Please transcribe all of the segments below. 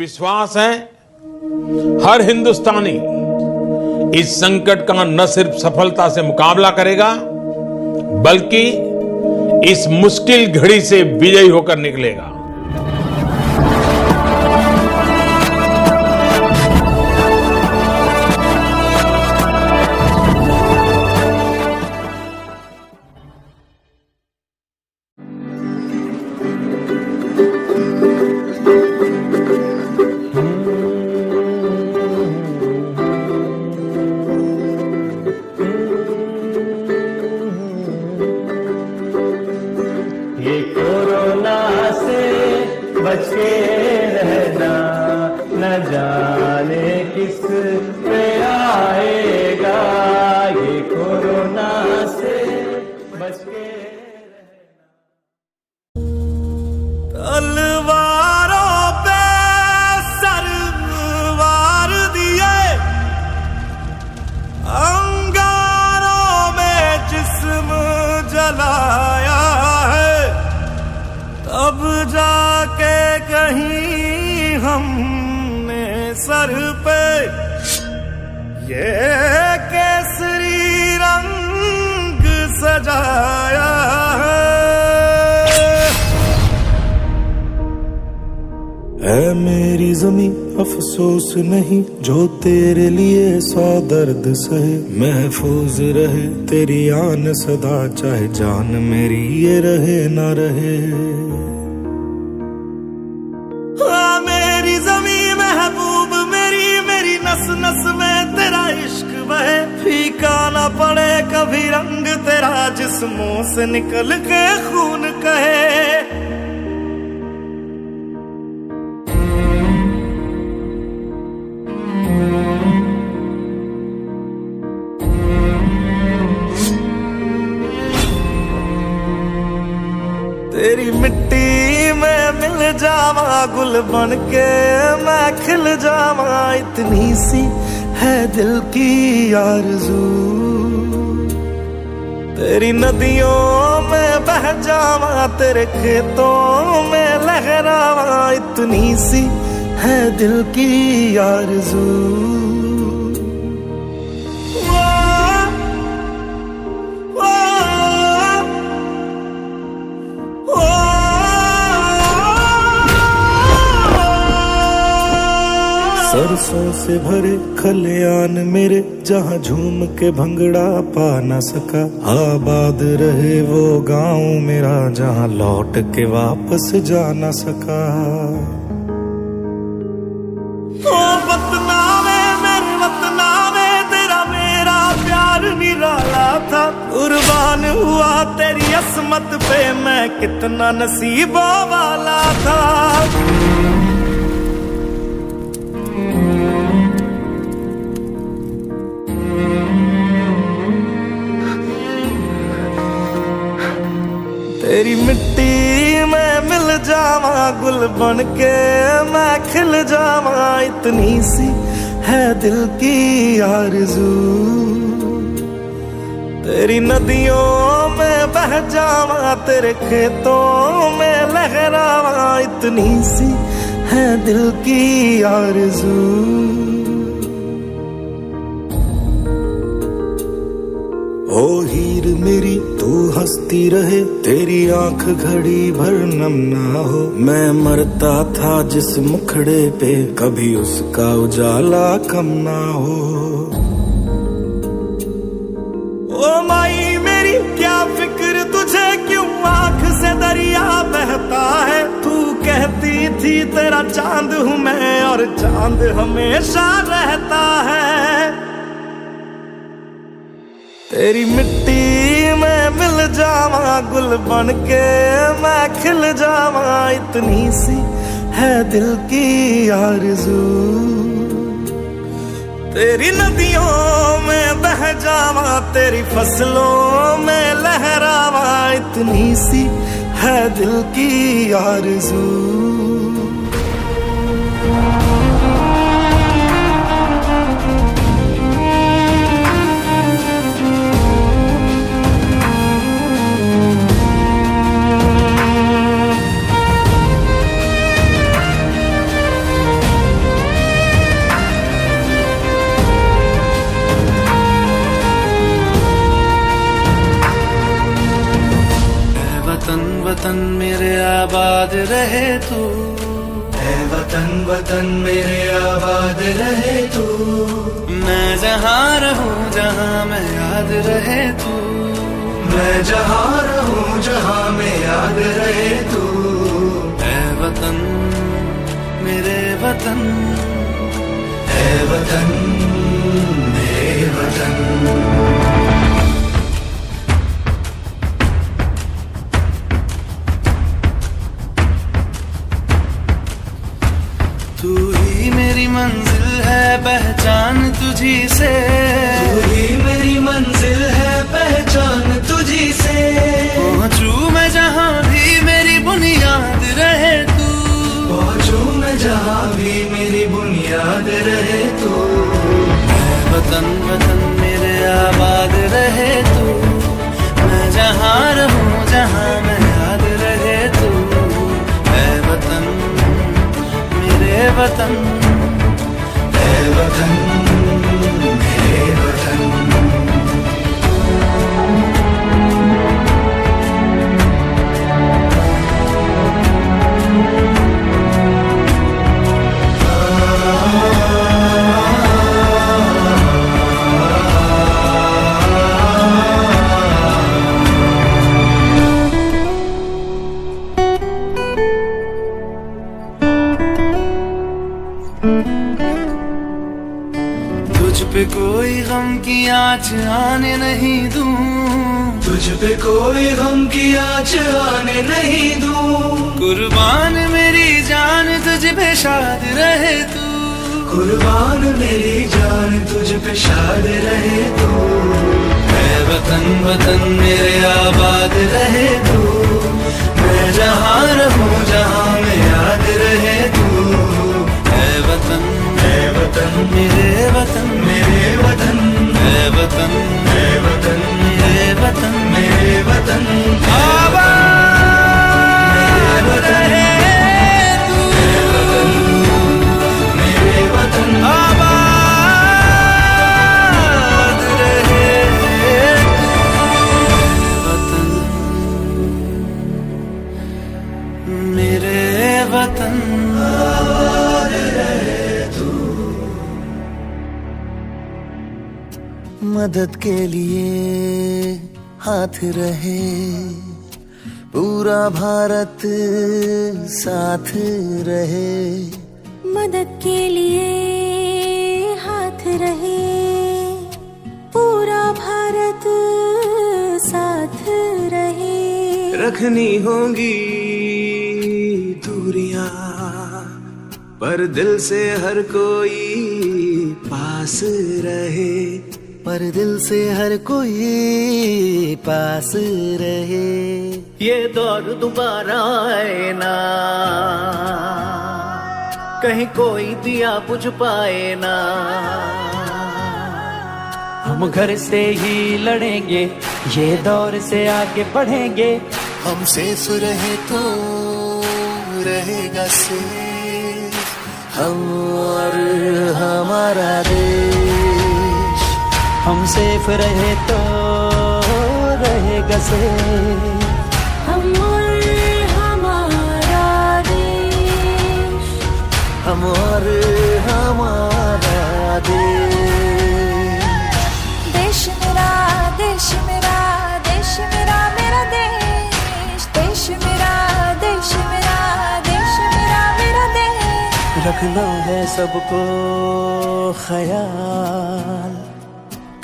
विश्वास है हर हिंदुस्तानी इस संकट का न सिर्फ सफलता से मुकाबला करेगा बल्कि इस मुश्किल घड़ी से विजयी होकर निकलेगा। ये कोरोना से बच के रहना, न जाने किस पे आएगा। ये कोरोना से बच के रहना। तलवारों पे सरवार दिए, अंगारों में जिस्म जलाया, अब जाके कहीं हमने सर पे ये केसरी रंग सजाया है। मेरी ज़मीं अफसोस नहीं जो तेरे लिए 100 दर्द सहे, महफूज रहे तेरी आन सदा, चाहे जान मेरी ये रहे ना रहे। मेरी ज़मीं महबूब मेरी, मेरी नस नस में तेरा इश्क बहे, फीका ना पड़े कभी रंग तेरा, जिस्मों से निकल के खून कहे। तेरी मिट्टी में मिल जावा गुल बन के मैं खिल जावा, इतनी सी है दिल की आरज़ू। तेरी नदियों में बह जावा, तेरे खेतों में लहरावा, इतनी सी है दिल की आरज़ू। सरसों से भरे खलियान मेरे, जहाँ झूम के भंगड़ा पा न सका, आबाद रहे वो गांव मेरा, जहाँ लौट के वापस जा न सका। ओ वतनावे मेरे वतनावे, तेरा मेरा प्यार निराला था, कुर्बान हुआ तेरी असमत पे मैं कितना नसीबों वाला था। तेरी मिट्टी में मिल जावा गुल बन के मैं खिल जावा, इतनी सी है दिल की आरज़ू। तेरी नदियों में बह जावा, तेरे खेतों में लहरावा, इतनी सी है दिल की आरज़ू। ओ हीर मेरी तू हंसती रहे, तेरी आंख घड़ी भर नम ना हो, मैं मरता था जिस मुखड़े पे कभी उसका उजाला कम ना हो। ओ माई मेरी क्या फिक्र तुझे, क्यों आंख से दरिया बहता है, तू कहती थी तेरा चांद हूँ मैं और चांद हमेशा रहता है। तेरी मिट्टी में मिल जावा गुल बन के मैं खिल जावा, इतनी सी है दिल की आरज़ू। तेरी नदियों में बह जावा, तेरी फसलों में लहरावा, इतनी सी है दिल की आरज़ू। वतन वतन मेरे आबाद रहे तू, ऐ वतन वतन मेरे आबाद रहे तू। मैं जहाँ रहूं जहाँ मैं याद रहे तू, मैं जहाँ रहूं जहाँ मैं याद रहे तू। ऐ वतन मेरे वतन, ऐ वतन मेरे वतन। तू ही मेरी मंजिल है पहचान तुझी से, तू ही मेरी मंजिल है पहचान तुझी से। पहुँचूं मैं जहाँ भी मेरी बुनियाद रहे तू, पहुँचूं मैं जहाँ भी मेरी बुनियाद रहे तू। वतन वतन मेरे आबाद रहे तू, मैं जहाँ रहूं जहाँ मैं याद रहे तू। ऐ वतन मेरे वतन, ऐ वतन मेरे वतन। तुझ पे कोई गम की आँच आने नहीं दूं, तुझ पे कोई गम की आँच आने नहीं दूं। कुर्बान मेरी जान तुझ पे शाद रहे तू, कुर्बान मेरी जान तुझ पे शाद रहे तू। ऐ वतन वतन मेरे आबाद रहे तू, मैं जहाँ रहूं जहाँ मैं याद रहे तू। ऐ वतन, ऐ वतन मेरे वतन, मेरे वतन। ऐ वतन, ऐ वतन मेरे वतन, मेरे वतन। आबाद रहे तू, मेरे वतन। आबाद रहे तू, मेरे वतन। आबाद रहे तू। मदद के लिए हाथ रहे, पूरा भारत साथ रहे। मदद के लिए हाथ रहे, पूरा भारत साथ रहे। रखनी होंगी दूरियां, पर दिल से हर कोई पास रहे, पर दिल से हर कोई पास रहे। ये दौर दोबारा आए ना, कहीं कोई दिया बुझ पाए ना। हम घर से ही लड़ेंगे, ये दौर से आगे बढ़ेंगे। हम सेफ रहे तो रहेगा सेफ हम और हमारा देश। हम सेफ रहे तो रहेगा सेफ हम और हमारा देश, हम और हमारा देश। देश मेरा, देश मेरा, देश मेरा, मेरा देश। देश मेरा, देश मेरा, देश मेरा, मेरा देश। रखना है सबको ख्याल,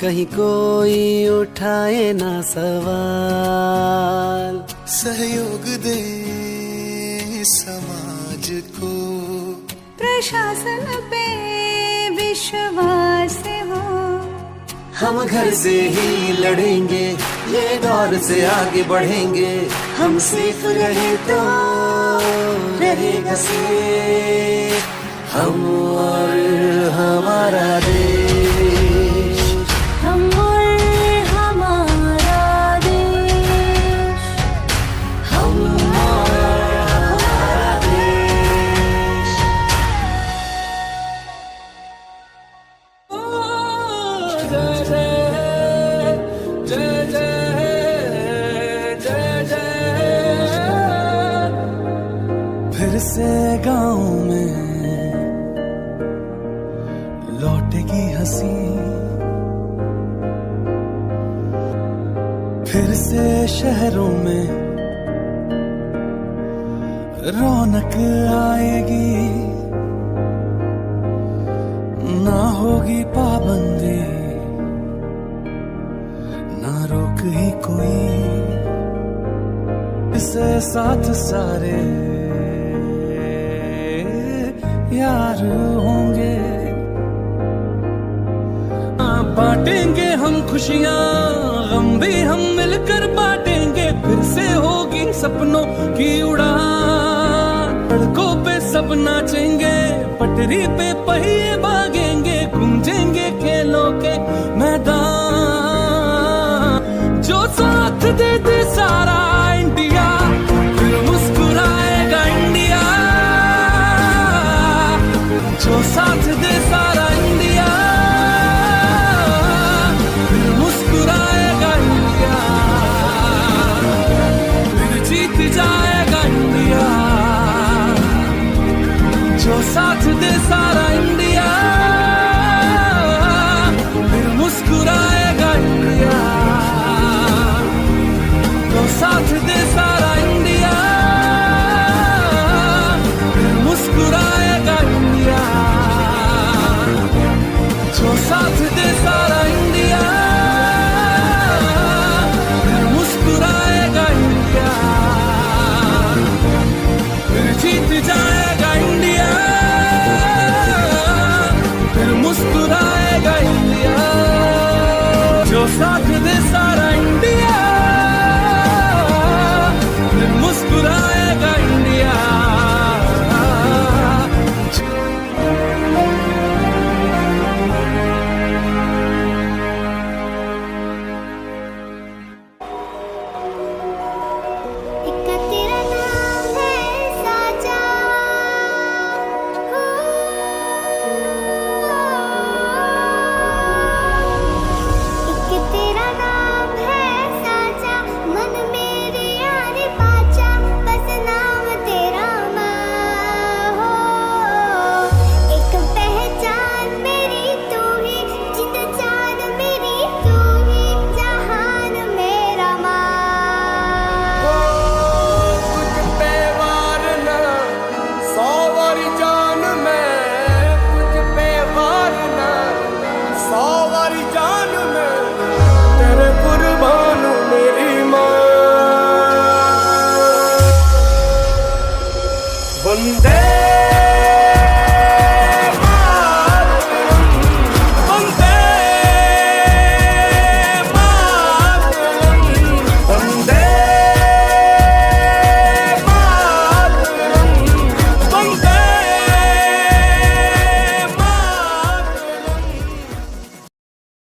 कहीं कोई उठाए ना सवाल। सहयोग दे समाज को, प्रशासन पे विश्वास हो। हम घर से ही लड़ेंगे, ये दौर से आगे बढ़ेंगे। हम सेफ रहे तो रहेगा सेफ हम और हमारा देश। हम और हमारा देश, हम और हमारा देश। जय जय जय जय जय से गाँव में लौटेगी हंसी, फिर से शहरों में रौनक आएगी, ना होगी पाबंदी ना रोक ही कोई, इसे साथ सारे यार होंगे, बांटेंगे हम खुशियां गम भी हम मिलकर बांटेंगे, फिर से होगी सपनों की उड़ान, सड़कों पे सब नाचेंगे, पटरी पे पहिए भागेंगे, गूंजेंगे खेलों के मैदान, जो साथ दे दे सारा इंडिया, फिर मुस्कुराएगा इंडिया, जो साथ दे सारा इंडिया, फिर मुस्कुराएगा इंडिया, फिर जीत जाएगा इंडिया, जो साथ दे सारा इंडिया, फिर मुस्कुराएगा इंडिया, जो साथ दे सारा